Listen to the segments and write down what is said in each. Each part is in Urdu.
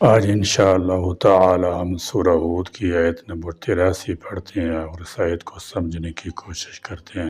آج انشاءاللہ تعالی ہم سورہ ہود کی آیت نمبر 83 پڑھتے ہیں اور اس آیت کو سمجھنے کی کوشش کرتے ہیں۔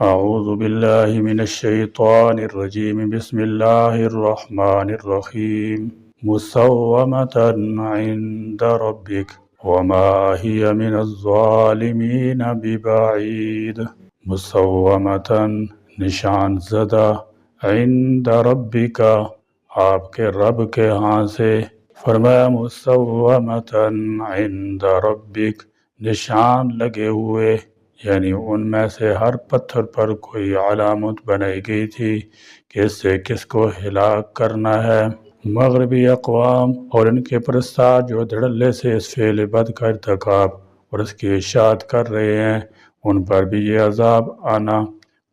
اعوذ باللہ من الشیطان الرجیم، بسم اللہ الرحمن الرحیم، مسومۃ عند ربک وما ہی من الظالمین ببعید۔ مسومۃ نشان زدہ، عند ربک آپ کے رب کے ہاں سے، فرمایا مسومۃ عند ربک نشان لگے ہوئے، یعنی ان میں سے ہر پتھر پر کوئی علامت بنائی گئی تھی کہ اس سے کس کو ہلاک کرنا ہے۔ مغربی اقوام اور ان کے پرستار جو دھڑلے سے اس فعل بد کا ارتکاب اور اس کی اشاعت کر رہے ہیں، ان پر بھی یہ عذاب آنا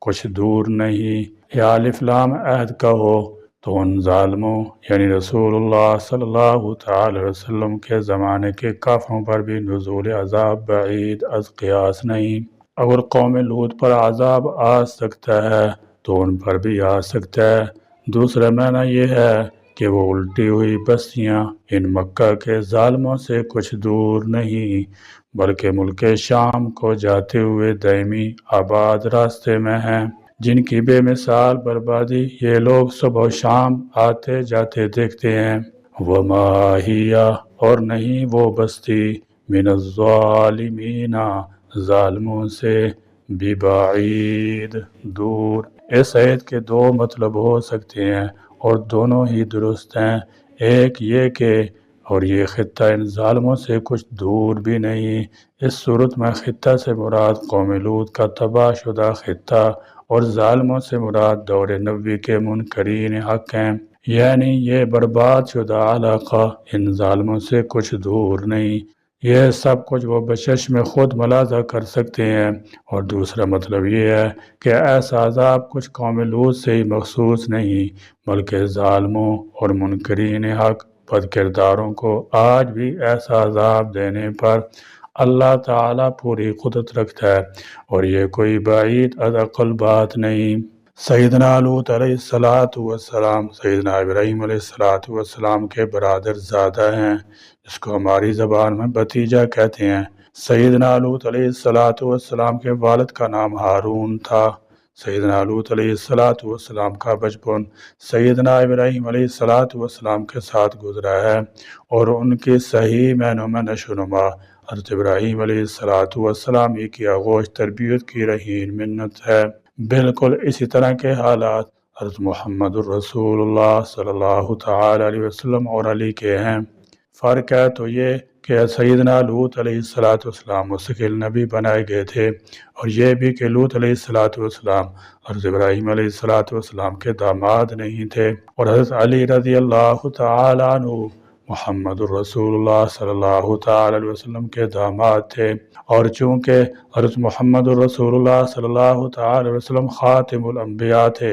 کچھ دور نہیں۔ یا الف لام عہد کا ہو تو ان ظالموں یعنی رسول اللہ صلی اللہ تعالی وسلم کے زمانے کے کافروں پر بھی نزول عذاب بعید از قیاس نہیں۔ اگر قوم لوط پر عذاب آ سکتا ہے تو ان پر بھی آ سکتا ہے۔ دوسرا معنی یہ ہے کہ وہ الٹی ہوئی بستیاں ان مکہ کے ظالموں سے کچھ دور نہیں، بلکہ ملک شام کو جاتے ہوئے دائمی آباد راستے میں ہیں، جن کی بے مثال بربادی یہ لوگ صبح و شام آتے جاتے دیکھتے ہیں۔ وما ہی اور نہیں وہ بستی، من الظالمین ظالموں سے، ببعید دور۔ اس آیت کے دو مطلب ہو سکتے ہیں اور دونوں ہی درست ہیں۔ ایک یہ کہ اور یہ خطہ ان ظالموں سے کچھ دور بھی نہیں۔ اس صورت میں خطہ سے مراد قوم لوط کا تباہ شدہ خطہ اور ظالموں سے مراد دور نبوی کے منکرین حق ہیں، یعنی یہ برباد شدہ علاقہ ان ظالموں سے کچھ دور نہیں۔ یہ سب کچھ وہ بچشم خود ملاحظہ کر سکتے ہیں۔ اور دوسرا مطلب یہ ہے کہ ایسا عذاب کچھ قوم لوط سے ہی مخصوص نہیں، بلکہ ظالموں اور منکرین حق بد کرداروں کو آج بھی ایسا عذاب دینے پر اللہ تعالیٰ پوری قدرت رکھتا ہے، اور یہ کوئی بعید از عقل بات نہیں۔ سیدنا لوط علیہ السلام سیدنا ابراہیم علیہ السلام کے برادر زادہ ہیں، جس کو ہماری زبان میں بھتیجا کہتے ہیں۔ سیدنا لوط علیہ السلام کے والد کا نام ہارون تھا۔ سیدنا لوط علیہ السلام کا بچپن سیدنا ابراہیم علیہ السلام کے ساتھ گزرا ہے، اور ان کی صحیح معنوں میں نشو و نما حضرت ابراہیم علیہ السلام ہی کی آغوش تربیت کی رہین منت ہے۔ بالکل اسی طرح کے حالات حضرت محمد الرسول اللہ صلی اللہ تعالی علیہ وسلم اور علی کے ہیں۔ فرق ہے تو یہ کہ سیدنا لوط علیہ السلام مستقل نبی بنائے گئے تھے، اور یہ بھی کہ لوط علیہ السلام حضرت ابراہیم علیہ السلام کے داماد نہیں تھے، اور حضرت علی رضی اللہ تعالی عنہ محمد الرسول اللہ صلی اللہ تعالی علیہ وسلم کے داماد تھے۔ اور چونکہ حضرت محمد الرسول اللہ صلی اللہ تعالی علیہ وسلم خاتم الانبیاء تھے،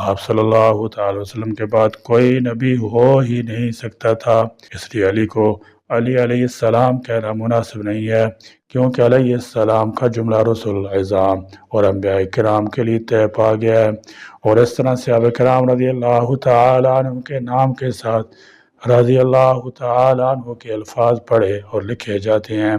آپ صلی اللہ تعالی وسلم کے بعد کوئی نبی ہو ہی نہیں سکتا تھا، اس لیے علی کو علی علیہ السلام کہنا مناسب نہیں ہے، کیونکہ علیہ السلام کا جملہ رسول العظام اور انبیاء کرام کے لیے طے پا گیا ہے، اور اس طرح صحابہ کرام رضی اللہ تعالی عنہ کے نام کے ساتھ رضی اللہ تعالی عنہ کے الفاظ پڑھے اور لکھے جاتے ہیں۔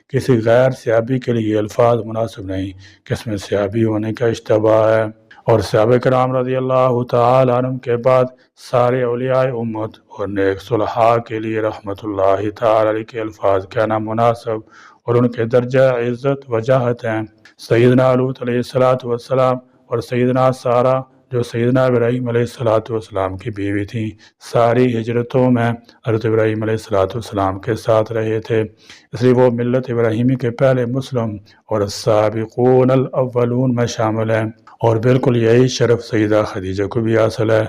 کسی غیر صحابی کے لیے یہ الفاظ مناسب نہیں کہ اس میں صحابی ہونے کا اشتباہ ہے، اور صحابہ کرام رضی اللہ تعالی عنہ کے بعد سارے اولیاء امت اور نیک صلحاء کے لیے رحمت اللہ تعالی علیہ کے الفاظ کہنا مناسب اور ان کے درجہ عزت وجاہت ہیں۔ سیدنا لوط علیہ السلام اور سیدنا سارہ جو سیدنا ابراہیم علیہ السلام کی بیوی تھیں، ساری ہجرتوں میں حضرت ابراہیم علیہ السلام کے ساتھ رہے تھے، اس لیے وہ ملت ابراہیمی کے پہلے مسلم اور السابقون الاولون میں شامل ہیں، اور بالکل یہی شرف سیدہ خدیجہ کو بھی حاصل ہے،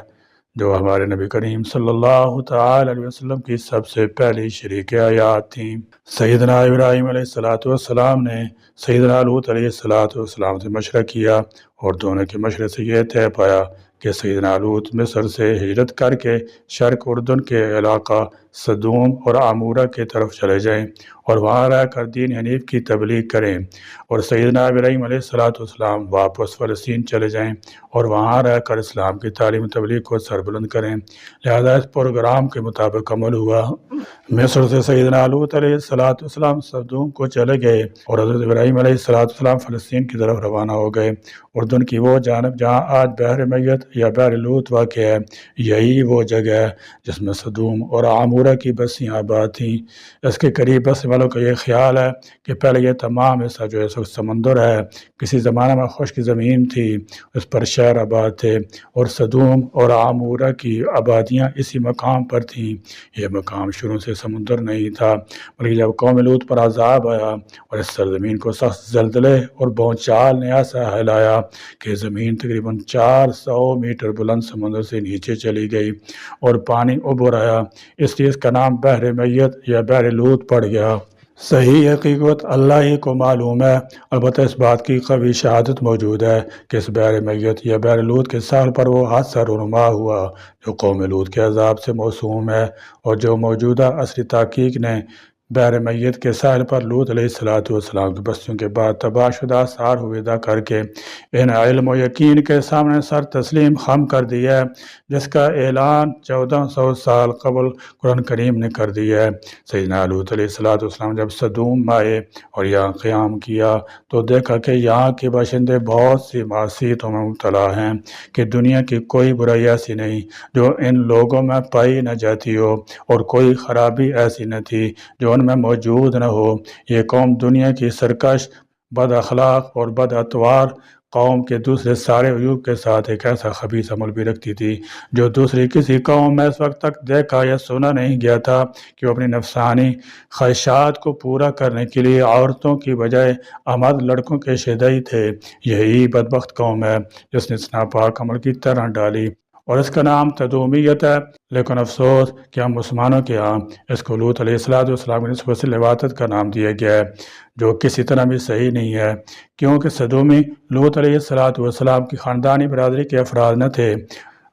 جو ہمارے نبی کریم صلی اللہ تعالی علیہ وسلم کی سب سے پہلی شریک حیات تھیں۔ سیدنا ابراہیم علیہ السلام نے سیدنا لوط علیہ السلام سے مشورہ کیا، اور دونوں کے مشورے سے یہ طے پایا کہ سیدنا لوط مصر سے ہجرت کر کے شرق اردن کے علاقہ صدوم اور عمورہ کی طرف چلے جائیں اور وہاں رہ کر دین حنیف کی تبلیغ کریں، اور سیدنا ابراہیم علیہ السلام واپس فلسطین چلے جائیں اور وہاں رہ کر اسلام کی تعلیم تبلیغ کو سربلند کریں۔ لہذا اس پروگرام کے مطابق عمل ہوا۔ مصر سے سیدنا لوط علیہ السلام صدوم کو چلے گئے اور حضرت ابراہیم علیہ السلام فلسطین کی طرف روانہ ہو گئے۔ اردن کی وہ جانب جہاں آج بحر میت یا بحر لوط واقع ہے، یہی وہ جگہ ہے جس میں صدوم اور عمورہ کی بستیاں آباد تھیں۔ اس کے قریب بسنے والوں کا یہ خیال ہے کہ پہلے یہ تمام حصہ جو اس وقت سمندر ہے، کسی زمانہ میں خشک زمین تھی، اس پر شہر آباد تھے، اور صدوم اور عمورہ کی آبادیاں اسی مقام پر تھیں۔ یہ مقام شروع سے سمندر نہیں تھا، بلکہ جب قوم لوط پر عذاب آیا اور اس سرزمین کو سخت زلزلے اور بھونچال نے ایسا ہلایا کہ زمین تقریباً 400 میٹر بلند سمندر سے نیچے چلی گئی اور پانی ابھر آیا، اس لیے اس کا نام بحر میت یا بحر لوط پڑ گیا۔ صحیح حقیقت اللہ ہی کو معلوم ہے، البتہ اس بات کی قوی شہادت موجود ہے کہ اس بحر میت یا بحر لوط کے ساحل پر وہ حادثہ رونما ہوا جو قوم لوط کے عذاب سے موسوم ہے، اور جو موجودہ عصری تحقیق نے بحر میت کے ساحل پر لوط علیہ السلام کی بستیوں کے بعد تباہ شدہ آثار ہویدہ کر کے ان علم و یقین کے سامنے سر تسلیم خم کر دیا ہے، جس کا اعلان 1400 سال قبل قرآن کریم نے کر دیا ہے۔ سیدنا لوط علیہ السلام جب صدوم آئے اور یہاں قیام کیا تو دیکھا کہ یہاں کے باشندے بہت سی معصیتوں میں مبتلا ہیں کہ دنیا کی کوئی برائی ایسی نہیں جو ان لوگوں میں پائی نہ جاتی ہو، اور کوئی خرابی ایسی نہ تھی جو ان میں موجود نہ ہو۔ یہ قوم دنیا کی سرکش، بد اخلاق اور بد اتوار قوم کے دوسرے سارے عیوب کے ساتھ ایک ایسا خبیث عمل بھی رکھتی تھی جو دوسری کسی قوم میں اس وقت تک دیکھا یا سنا نہیں گیا تھا، کہ وہ اپنی نفسانی خواہشات کو پورا کرنے کے لیے عورتوں کی بجائے امرد لڑکوں کے شیدائی تھے۔ یہی بدبخت قوم ہے جس نے اس ناپاک عمل کی طرح ڈالی اور اس کا نام تدومیت ہے، لیکن افسوس کہ ہم مسلمانوں کے ہاں اس کو لوط علیہ السلام کی نسبت سے لواطت کا نام دیا گیا ہے، جو کسی طرح بھی صحیح نہیں ہے، کیونکہ صدومی لوط علیہ السلام کی خاندانی برادری کے افراد نہ تھے۔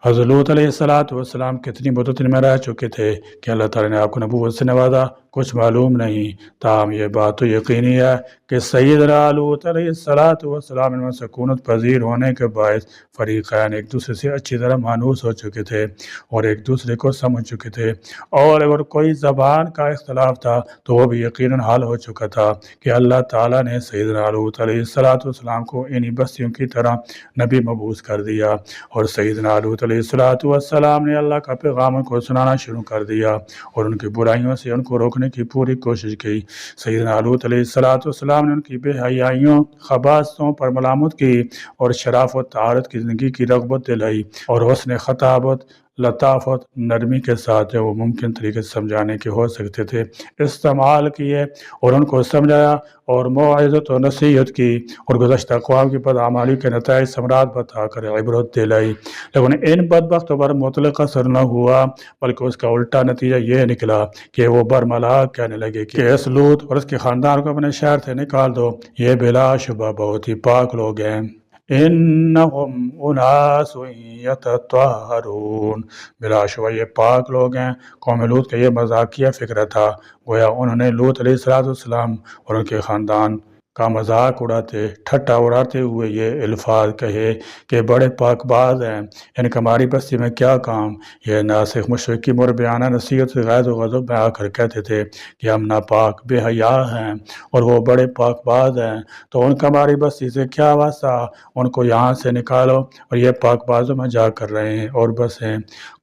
حضرت لوط علیہ السلام کتنی مدت میں رہ چکے تھے کہ اللہ تعالیٰ نے آپ کو نبوت سے نوازا، کچھ معلوم نہیں، تاہم یہ بات تو یقینی ہے کہ سیدنا لوط علیہ السلام میں سکونت پذیر ہونے کے باعث فریقین ایک دوسرے سے اچھی طرح مانوس ہو چکے تھے اور ایک دوسرے کو سمجھ چکے تھے، اور اگر کوئی زبان کا اختلاف تھا تو وہ بھی یقیناً حل ہو چکا تھا کہ اللہ تعالیٰ نے سیدنا لوط علیہ السلام کو انہی بستیوں کی طرح نبی مبعوث کر دیا، اور سیدنا لوط علیہ السلام نے اللہ کا پیغام کو سنانا شروع کر دیا اور ان کی برائیوں سے ان کو روکنے کی پوری کوشش کی۔ سیدنا لوط علیہ السلام نے ان کی بے حیائیوں، خباثتوں پر ملامت کی اور شرافت و طہارت کی زندگی کی رغبت دلائی، اور حسن خطابت، لطافت، نرمی کے ساتھ جو وہ ممکن طریقے سے سمجھانے کے ہو سکتے تھے استعمال کیے، اور ان کو سمجھایا اور موعظت و نصیحت کی، اور گزشتہ اقوام کی بدعمالی کے نتائج ثمرات بتا کر عبرت دلائی، لیکن ان بدبختوں پر مطلق اثر نہ ہوا، بلکہ اس کا الٹا نتیجہ یہ نکلا کہ وہ برملا کہنے لگے کہ اس لوط اور اس کے خاندان کو اپنے شہر سے نکال دو، یہ بلا شبہ بہت ہی پاک لوگ ہیں، انہم اناس یتطہرون، بلا شبہ یہ پاک لوگ ہیں۔ قوم لوط کا یہ مذاقیہ فکرہ تھا، گویا انہوں نے لوط علیہ السلام اور ان کے خاندان کا مذاق اڑاتے، ٹھٹا اڑاتے ہوئے یہ الفاظ کہے کہ بڑے پاک باز ہیں، ان کا ہماری بستی میں کیا کام۔ یہ ناسخ مشرکی مربیانہ نصیحت سے غیظ و غضب میں آ کر کہتے تھے کہ ہم ناپاک بے حیا ہیں اور وہ بڑے پاک باز ہیں، تو ان کا ہماری بستی سے کیا واسطہ، ان کو یہاں سے نکالو، اور یہ پاک بازوں میں جا کر رہے ہیں اور بس ہیں۔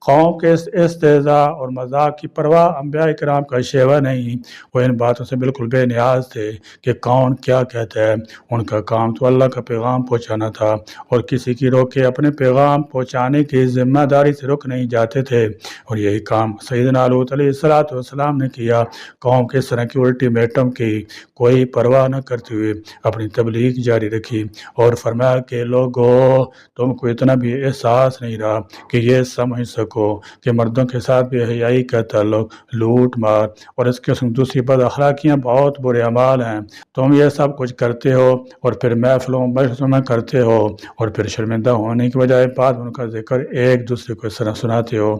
قوم کے اس استہزاء اور مذاق کی پرواہ انبیاء کرام کا شیوہ نہیں، وہ ان باتوں سے بالکل بے نیاز تھے کہ کون کیا کہتا ہے، ان کا کام تو اللہ کا پیغام پہنچانا تھا، اور کسی کی روکے اپنے پیغام پہنچانے کی ذمہ داری سے رک نہیں جاتے تھے، اور یہی کام سیدنا لوط علیہ السلام نے کیا۔ قوم کے اس طرح کی الٹیمیٹم کی کوئی پرواہ نہ کرتے ہوئے اپنی تبلیغ جاری رکھی اور فرمایا کہ لوگو، تم کو اتنا بھی احساس نہیں رہا کہ یہ سمجھ سکو کہ مردوں کے ساتھ بے حیائی کا تعلق، لوٹ مار اور اس قسم دوسری بد اخلاقیاں بہت برے اعمال ہیں۔ تم یہ سب کچھ کرتے ہو اور پھر محفلوں مجلسوں میں کرتے ہو، اور پھر شرمندہ ہونے کی بجائے بعد ان کا ذکر ایک دوسرے کو سناتے ہو۔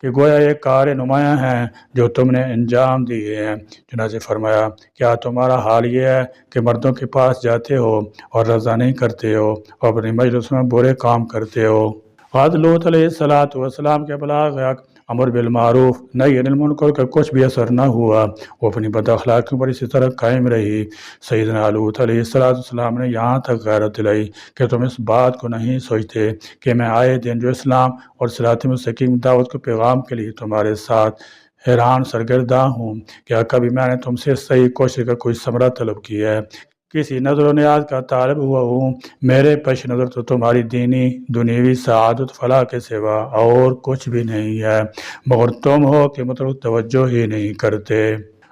کہ گویا یہ کار نمایاں ہیں جو تم نے انجام دیے ہیں۔ چنانچہ فرمایا کیا تمہارا حال یہ ہے کہ مردوں کے پاس جاتے ہو اور رضا نہیں کرتے ہو اور اپنی مجلس میں برے کام کرتے ہو۔ حضرت لوط علیہ السلام کے بلاغ حق، امر بالمعروف نہی عن المنکر کا کچھ بھی اثر نہ ہوا، وہ اپنی بد اخلاقیوں پر اسی طرح قائم رہی۔ سیدنا لوط علیہ السلام نے یہاں تک غیرت دلائی کہ تم اس بات کو نہیں سوچتے کہ میں آئے دن جو اسلام اور صراط مستقیم دعوت کے پیغام کے لیے تمہارے ساتھ حیران سرگرداں ہوں، کیا کبھی میں نے تم سے صحیح کوشش کا کوئی ثمرہ طلب کیا ہے؟ کسی نظر و نیاز کا طالب ہوا ہوں؟ میرے پیش نظر تو تمہاری دینی دنیوی سعادت فلاح کے سوا اور کچھ بھی نہیں ہے، مگر تم ہو کہ مطلب توجہ ہی نہیں کرتے۔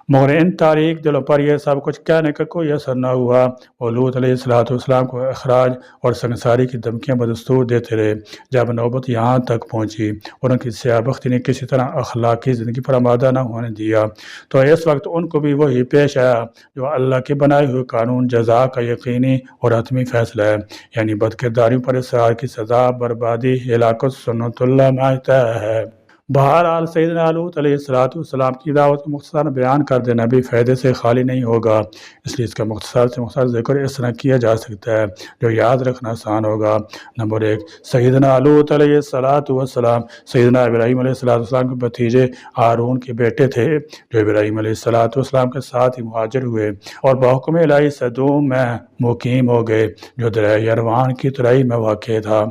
مگر ان تاریک دلوں پر یہ سب کچھ کہنے کا کوئی اثر نہ ہوا۔ وہ لوط علیہ السلام کو اخراج اور سنگساری کی دھمکیاں بدستور دیتے رہے۔ جب نوبت یہاں تک پہنچی اور ان کی سیاہ بختی نے کسی طرح اخلاقی زندگی پر آمادہ نہ ہونے دیا تو اس وقت ان کو بھی وہی پیش آیا جو اللہ کے بنائے ہوئے قانون جزا کا یقینی اور حتمی فیصلہ ہے، یعنی بد کرداریوں پر اصرار کی سزا بربادی، ہلاکت سنت اللہ میں طے ہے۔ بہرحال سیدنا لوط علیہ السلام کی دعوت کو مختصر بیان کر دینا بھی فائدے سے خالی نہیں ہوگا، اس لیے اس کا مختصر سے مختصر ذکر اس طرح کیا جا سکتا ہے جو یاد رکھنا آسان ہوگا۔ نمبر 1، سیدنا لوط علیہ السلام سیدنا ابراہیم علیہ السلام کے بھتیجے ہارون کے بیٹے تھے، جو ابراہیم علیہ السلام کے ساتھ ہی مہاجر ہوئے اور بحکم الہی صدوم میں مقیم ہو گئے جو دریائے یروان کی ترائی میں واقع تھا۔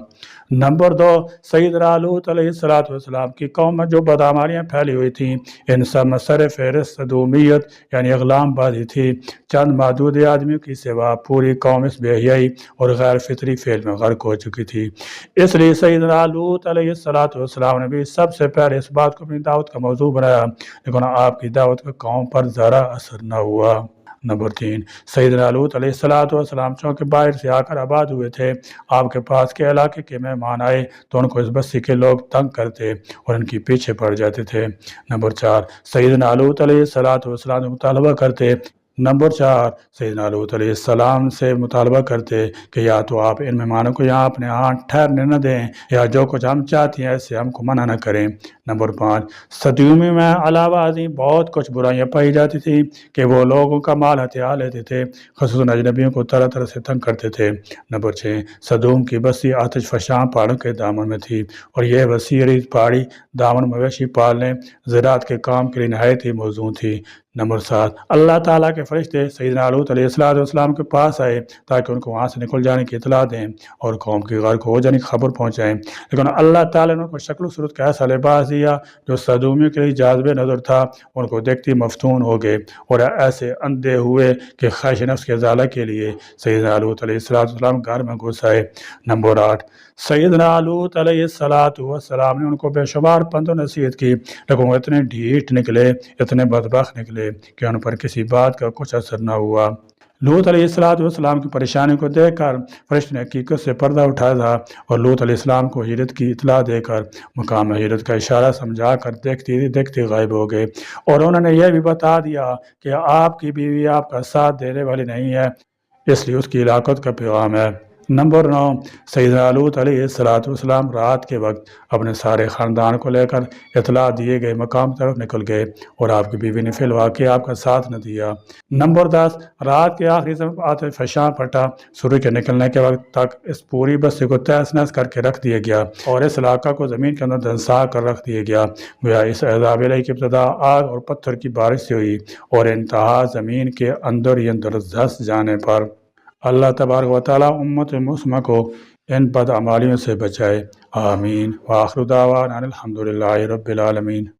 نمبر 2، سیدنا لوط علیہ السلام کی قوم میں جو بدعمالیاں پھیلی ہوئی تھیں ان سب میں سر فہرست صدومیت یعنی اغلام بازی تھی۔ چند معدود آدمیوں کی سوا پوری قوم اس بے حیائی اور غیر فطری فعل میں غرق ہو چکی تھی۔ اس لیے سیدنا لوط علیہ السلام نے بھی سب سے پہلے اس بات کو اپنی دعوت کا موضوع بنایا، لیکن آپ کی دعوت کا قوم پر ذرا اثر نہ ہوا۔ نمبر 3، سیدنا لوط علیہ السلام چونکہ باہر سے آ کر آباد ہوئے تھے، آپ کے پاس کے علاقے کے مہمان آئے تو ان کو اس بستی کے لوگ تنگ کرتے اور ان کے پیچھے پڑ جاتے تھے۔ نمبر 4، سیدنا لوط علیہ السلام نے مطالبہ کرتے سیدنا لوط علیہ السلام سے مطالبہ کرتے کہ یا تو آپ ان مہمانوں کو یہاں اپنے ہاں ٹھہرنے نہ دیں یا جو کچھ ہم چاہتے ہیں ایسے ہم کو منع نہ کریں۔ نمبر 5، صدیومی میں علاوہ ازیں بہت کچھ برائیاں پائی جاتی تھیں کہ وہ لوگوں کا مال ہتھیار لیتے تھے، خصوصاً اجنبیوں کو طرح طرح سے تنگ کرتے تھے۔ نمبر 6، صدوم کی بستی آتش فشاں پہاڑوں کے دامن میں تھی اور یہ وسیع ریز پہاڑی دامن مویشی پالنے زراعت کے کام کے لیے نہایت ہی موزوں تھی۔ نمبر 7، اللہ تعالیٰ کے فرشتے سیدنا لوط علیہ السلام کے پاس آئے تاکہ ان کو وہاں سے نکل جانے کی اطلاع دیں اور قوم کی غرق ہو جانے کی خبر پہنچائیں، لیکن اللہ تعالیٰ نے ان کو شکل و صورت کا ایسا لباس دیا جو صدومیوں کے لیے جاذب نظر تھا، ان کو دیکھتی مفتون ہو گئے اور ایسے اندھے ہوئے کہ خواہش نفس کے ازالہ کے لیے سیدنا لوط علیہ السلام گھر میں گھس آئے۔ نمبر 8، سیدنا لوط علیہ السلام نے ان کو بے شمار پند و نصیحت کی، لیکن وہ اتنے ڈھیٹ نکلے، اتنے بدبخت نکلے کہ ان پر کسی بات کا کچھ اثر نہ ہوا۔ لوط علیہ السلام کی پریشانی کو دیکھ کر فرشتے نے حقیقت سے پردہ اٹھایا تھا اور لوط علیہ السلام کو ہجرت کی اطلاع دے کر مقام ہجرت کا اشارہ سمجھا کر دیکھتے غائب ہو گئے، اور انہوں نے یہ بھی بتا دیا کہ آپ کی بیوی آپ کا ساتھ دینے والی نہیں ہے، اس لیے اس کی ہلاکت کا پیغام ہے۔ نمبر 9، سیدنا لوط علیہ السلام رات کے وقت اپنے سارے خاندان کو لے کر اطلاع دیے گئے مقام طرف نکل گئے اور آپ کی بیوی نے فی الواقع آپ کا ساتھ نہ دیا۔ نمبر 10، رات کے آخری سمت آتش فشاں پھٹا، سورج کے نکلنے کے وقت تک اس پوری بستی کو تہس نہس کر کے رکھ دیا گیا اور اس علاقہ کو زمین کے اندر دھنسا کر رکھ دیا گیا، گویا اس عذاب الہی کی ابتدا آگ اور پتھر کی بارش سے ہوئی اور انتہا زمین کے اندر ہی اندر دھس جانے پر۔ اللہ تبارک و تعالی امت مسلمہ کو ان بد اعمالیوں سے بچائے، آمین۔ وآخر دعوانا الحمدللہ رب العالمین۔